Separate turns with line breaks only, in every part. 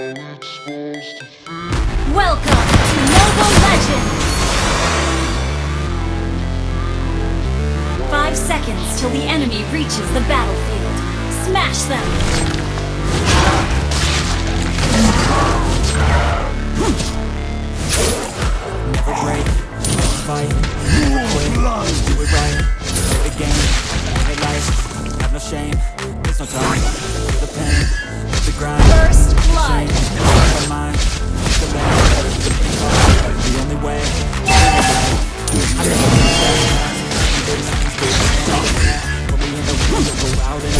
Welcome to Mobile Legends! 5 seconds till the enemy reaches the battlefield. Smash them!
Never break, fight, quit, do it right, play the game, play life, have no shame, there's no time, feel the pain, the grind,
First blood!
my mind, the land, the only way, I never put me in the room, go out and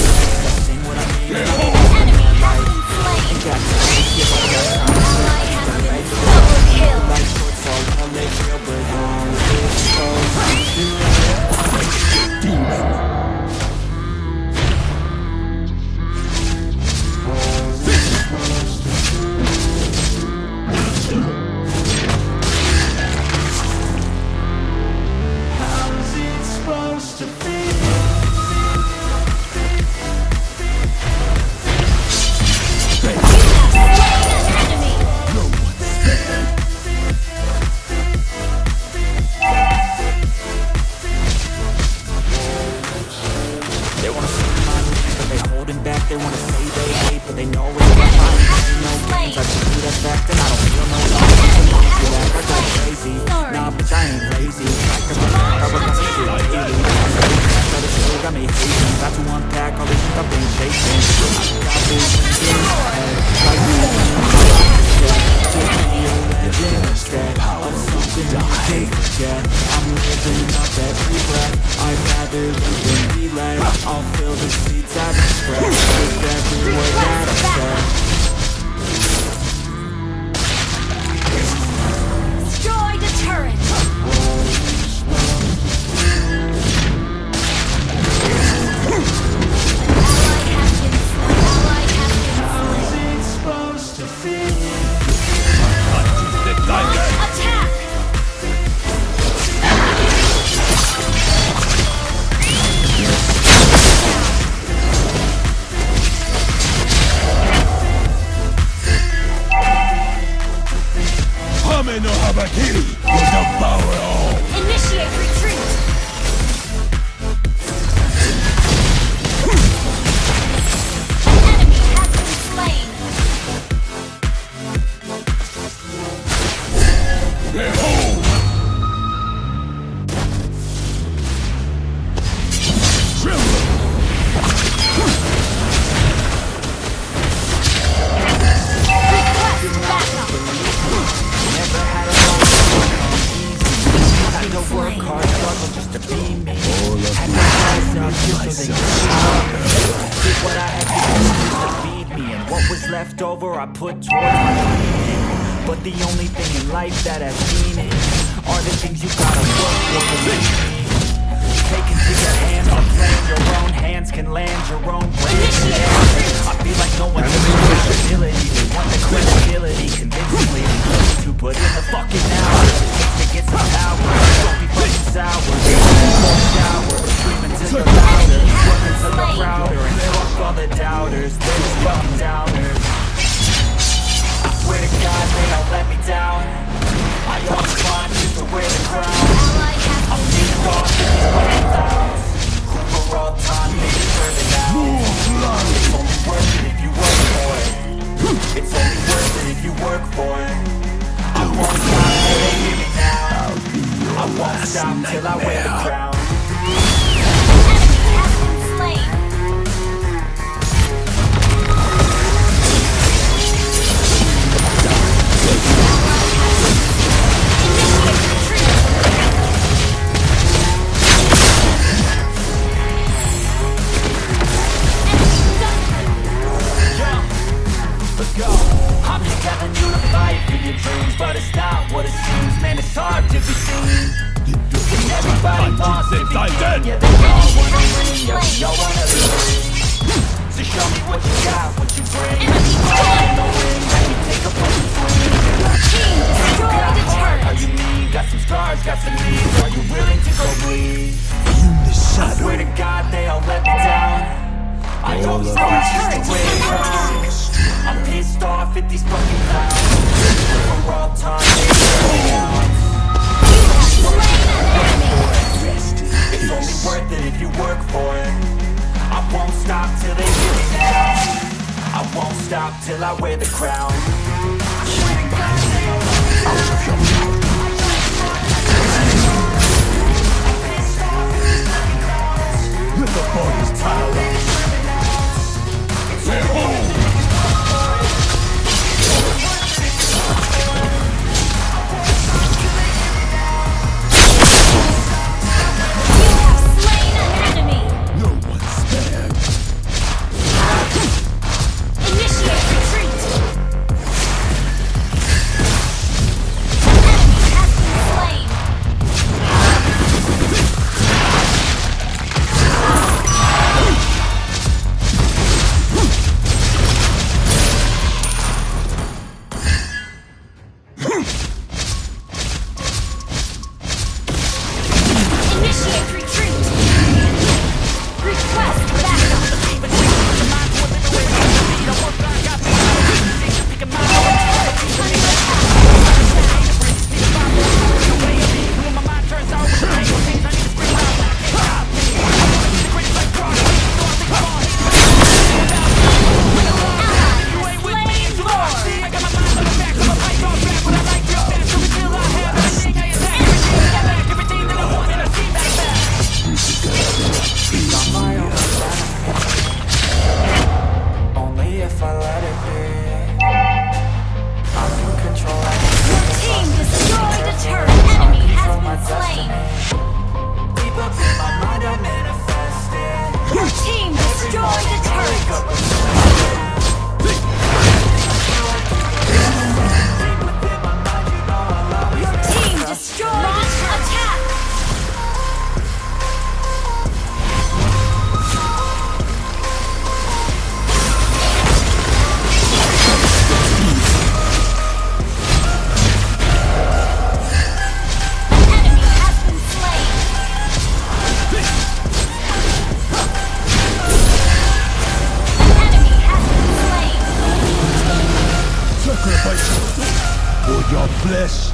sing what I mean,
Enemy has been slain!
got to
Ally has been double killed!
life short, so I'll let you but how's it supposed to feel?
You have slain an enemy!
They wanna see my name, but they holding back. They wanna say they hate, but they know it's behind. Ain't no games, I just do that fact, and I don't feel no love. I go crazy, nah, bitch, I ain't lazy. I was on some shit daily. But it still got me hating. Got to unpack all this shit I've been chasing. I got visions in my head, like you. Just be a legend instead of something you can't forget. I'm living up every breath. I'd rather live than be led. I'll fill the seeds I've expressed with every word that I've said.
Destroy the turret! Ally has been slain.
It's supposed to feel.
Attack!
Hame no Habakiri will devour all.
Initiate retreat! An enemy has been slain!
Behold! Tremble!
Request backup!
Never had a life. I know work hard, struggle just to be me. Had to rise up just so they could see me. Did what I had to do just to feed me, and what was left over I put towards my feeding. But the only thing in life that has meaning are the things you gotta work for, believe me. Take into your hands, or playing your own hands can land your own plans. I feel like no one has the ability. They want the credibility, convincingly to put in the fucking hours to get some power. Don't be fucking sour. Don't shower, scream until you're louder, work until you're prouder, and fuck all the doubters. They're just fucking downers. I swear to God they all let me down. I always climb just to wear the crown.
Ally has
I'm
been
being lost in these fucking clouds. Who for all time they deserve it now. It's only worth it if you work for it. It's only worth it if you work for it. I won't stop till they hear me now. I won't stop till I wear the crown.
enemy has been slain!
Let's go. I'm just telling you to fight for your dreams, but it's not what it seems. Man, it's hard to be seen. Everybody wants to be king. Yeah, they all wanna win. Yeah, we all wanna lose. So show me what you got, what you bring.
Enemy
In the ring, let me take a fucking swing.
team destroy
Got
the
heart, are
turret!
you mean? Got some scars, got some needs. Are you willing to go bleed? I swear to God, they all let me down. I always thought just the way it was. I'm pissed off laugh at these fucking clowns. We're all targets. It's only worth it if you work for it. I won't stop till they hear me now. I won't stop till I wear the crown.
Let the bodies pile up. They're home. For your flesh